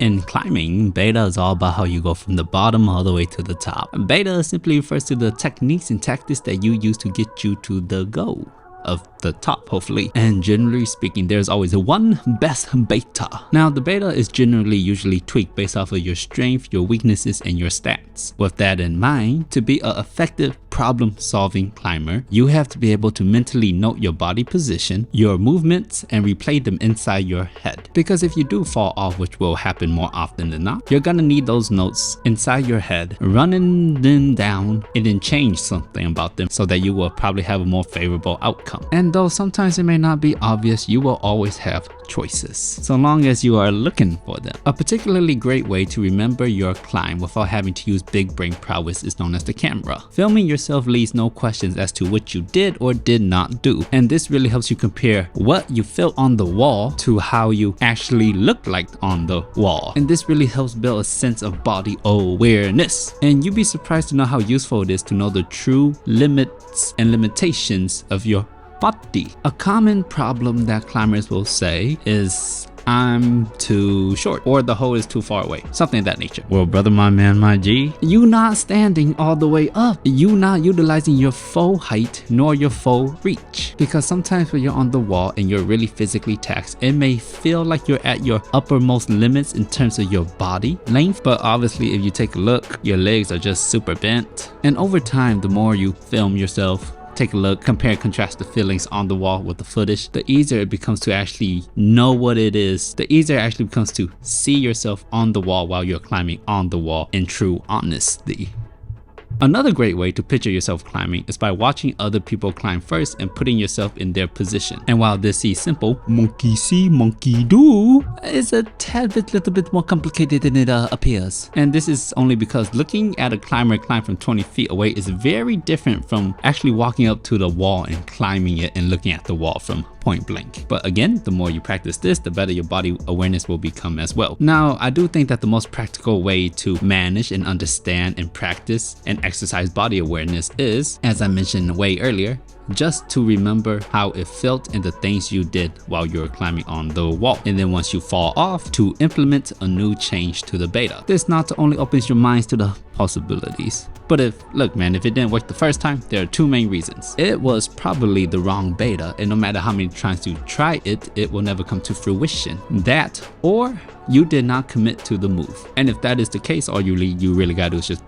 In climbing, beta is all about how you go from the bottom all the way to the top. Beta simply refers to the techniques and tactics that you use to get you to the goal of the top, hopefully. And generally speaking, there's always one best beta. Now, the beta is generally usually tweaked based off of your strength, your weaknesses, and your stats. With that in mind, to be an effective problem-solving climber, you have to be able to mentally note your body position, your movements, and replay them inside your head. Because if you do fall off, which will happen more often than not, you're gonna need those notes inside your head, running them down, and then change something about them so that you will probably have a more favorable outcome. And though sometimes it may not be obvious, you will always have choices, so long as you are looking for them. A particularly great way to remember your climb without having to use big brain prowess is known as the camera. Filming yourself leaves no questions as to what you did or did not do, and this really helps you compare what you felt on the wall to how you actually looked like on the wall, and this really helps build a sense of body awareness. And you'd be surprised to know how useful it is to know the true limits and limitations of your body. A common problem that climbers will say is, I'm too short, or the hole is too far away, something of that nature. Well, brother, my man, my G, you not standing all the way up. You not utilizing your full height nor your full reach. Because sometimes when you're on the wall and you're really physically taxed, it may feel like you're at your uppermost limits in terms of your body length, but obviously if you take a look, your legs are just super bent. And over time, the more you film yourself, take a look, compare and contrast the feelings on the wall with the footage, the easier it becomes to actually know what it is. The easier it actually becomes to see yourself on the wall while you're climbing on the wall in true honesty. Another great way to picture yourself climbing is by watching other people climb first and putting yourself in their position. And while this seems simple, monkey see, monkey do, is a little bit more complicated than it appears. And this is only because looking at a climber climb from 20 feet away is very different from actually walking up to the wall and climbing it and looking at the wall from point blank. But again, the more you practice this, the better your body awareness will become as well. Now, I do think that the most practical way to manage and understand and practice and exercise body awareness is, as I mentioned way earlier, just to remember how it felt and the things you did while you were climbing on the wall. And then once you fall off, to implement a new change to the beta. This not only opens your minds to the possibilities, but if it didn't work the first time, there are two main reasons. It was probably the wrong beta, and no matter how many times you try it, it will never come to fruition. That, or you did not commit to the move. And if that is the case, all you really gotta do is just,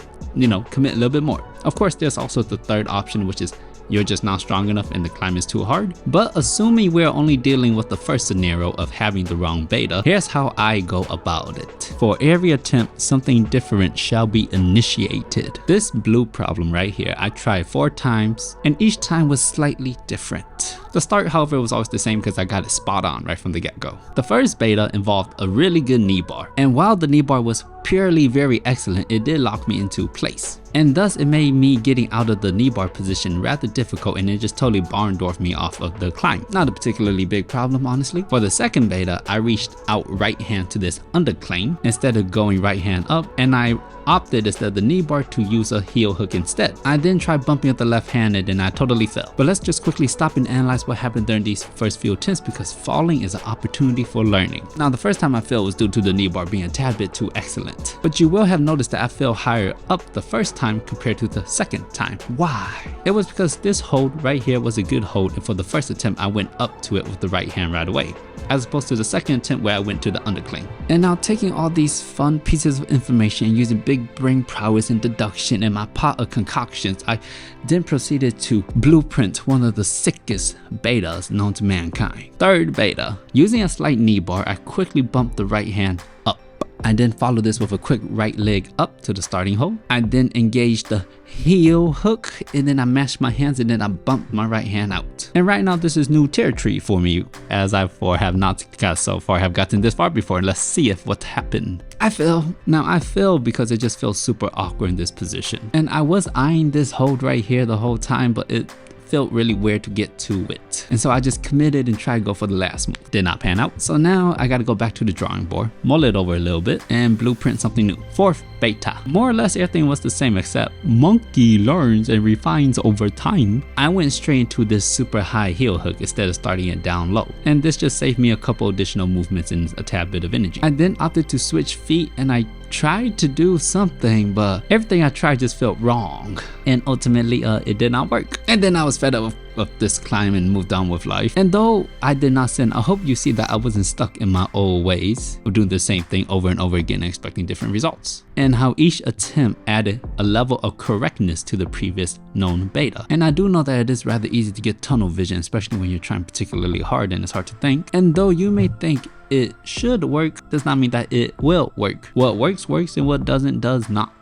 commit a little bit more. Of course, there's also the third option, which is you're just not strong enough and the climb is too hard. But assuming we're only dealing with the first scenario of having the wrong beta, here's how I go about it. For every attempt, something different shall be initiated. This blue problem right here, I tried 4 times and each time was slightly different. The start, however, was always the same because I got it spot on right from the get-go. The first beta involved a really good knee bar, and while the knee bar was purely very excellent, it did lock me into place. And thus it made me getting out of the knee bar position rather difficult, and it just totally barn dwarfed me off of the climb. Not a particularly big problem, honestly. For the second beta, I reached out right hand to this undercline instead of going right hand up, and I opted instead of the knee bar to use a heel hook instead. I then tried bumping with the left hand and then I totally fell. But let's just quickly stop and analyze what happened during these first few attempts, because falling is an opportunity for learning. Now, the first time I fell was due to the knee bar being a tad bit too excellent, but you will have noticed that I fell higher up the first time compared to the second time. Why? It was because this hold right here was a good hold, and for the first attempt I went up to it with the right hand right away, as opposed to the second attempt where I went to the undercline. And now, taking all these fun pieces of information and using big brain prowess and deduction in my pot of concoctions, I then proceeded to blueprint one of the sickest betas known to mankind. Third beta. Using a slight knee bar, I quickly bumped the right hand up. I then followed this with a quick right leg up to the starting hole. I then engaged the heel hook, and then I mashed my hands, and then I bumped my right hand out. And right now this is new territory for me, as I have not gotten this far before. Let's see if what happened. I fell. Now I fell because it just feels super awkward in this position, and I was eyeing this hold right here the whole time, but it felt really weird to get to it. And so I just committed and tried to go for the last move. Did not pan out. So now I gotta go back to the drawing board, mull it over a little bit, and blueprint something new. Fourth beta. More or less everything was the same except monkey learns and refines over time. I went straight into this super high heel hook instead of starting it down low. And this just saved me a couple additional movements and a tad bit of energy. I then opted to switch feet and I tried to do something, but everything I tried just felt wrong. And ultimately, it did not work. And then I was fed up of this climb and moved on with life. And though I did not sin, I hope you see that I wasn't stuck in my old ways of doing the same thing over and over again and expecting different results. And how each attempt added a level of correctness to the previous known beta. And I do know that it is rather easy to get tunnel vision, especially when you're trying particularly hard and it's hard to think. And though you may think it should work, does not mean that it will work. What works, works, and what doesn't, does not.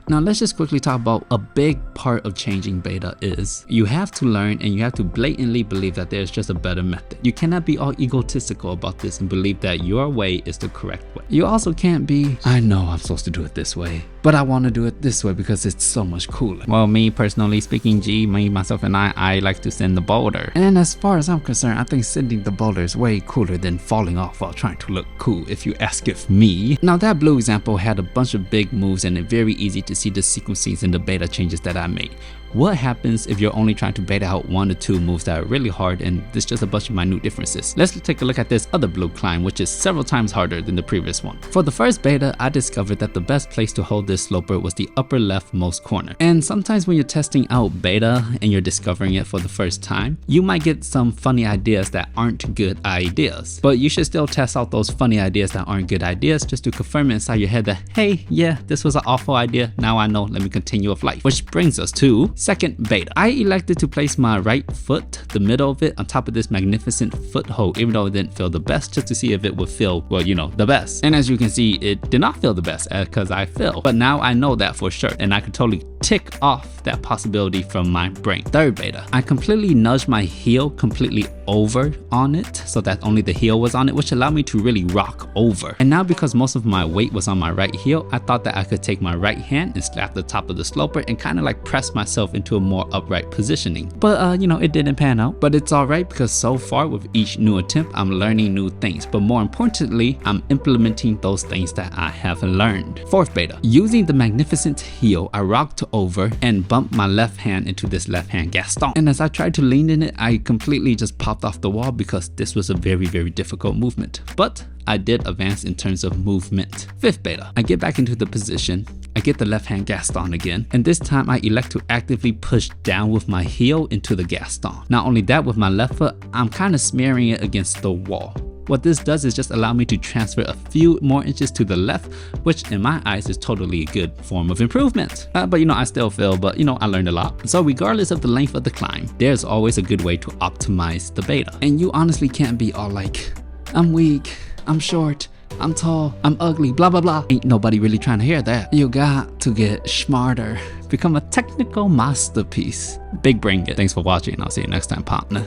Now let's just quickly talk about a big part of changing beta is you have to learn and you have to blatantly believe that there's just a better method. You cannot be all egotistical about this and believe that your way is the correct way. You also can't be, I know I'm supposed to do it this way, but I want to do it this way because it's so much cooler. Well, me personally speaking, myself and I like to send the boulder. And as far as I'm concerned, I think sending the boulder is way cooler than falling off while trying to look cool, if you ask of me. Now that blue example had a bunch of big moves and it's very easy to see the sequences and the beta changes that I made. What happens if you're only trying to beta out 1 or 2 moves that are really hard and there's just a bunch of minute differences? Let's take a look at this other blue climb, which is several times harder than the previous one. For the first beta, I discovered that the best place to hold this sloper was the upper leftmost corner. And sometimes when you're testing out beta and you're discovering it for the first time, you might get some funny ideas that aren't good ideas. But you should still test out those funny ideas that aren't good ideas just to confirm it inside your head that, hey, yeah, this was an awful idea. Now I know, let me continue with life. Which brings us to second beta. I elected to place my right foot, the middle of it, on top of this magnificent foothold, even though it didn't feel the best, just to see if it would feel, well, you know, the best. And as you can see, it did not feel the best because I fell. But now I know that for sure, and I could totally tick off that possibility from my brain. Third beta, I completely nudged my heel completely over on it so that only the heel was on it, which allowed me to really rock over. And now because most of my weight was on my right heel, I thought that I could take my right hand and slap the top of the sloper and kind of like press myself into a more upright positioning. But you know, it didn't pan out, but it's all right because so far with each new attempt, I'm learning new things. But more importantly, I'm implementing those things that I have learned. Fourth beta, using the magnificent heel, I rocked over and bumped my left hand into this left hand Gaston. And as I tried to lean in it, I completely just popped off the wall because this was a very, very difficult movement. But I did advance in terms of movement. Fifth beta, I get back into the position, I get the left hand Gaston again, and this time I elect to actively push down with my heel into the Gaston. Not only that, with my left foot, I'm kind of smearing it against the wall. What this does is just allow me to transfer a few more inches to the left, which in my eyes is totally a good form of improvement. But you know, I still fail, but you know, I learned a lot. So regardless of the length of the climb, there's always a good way to optimize the beta. And you honestly can't be all like, I'm weak, I'm short, I'm tall, I'm ugly, blah, blah, blah. Ain't nobody really trying to hear that. You got to get smarter. Become a technical masterpiece. Big brain get. Thanks for watching. I'll see you next time, partner.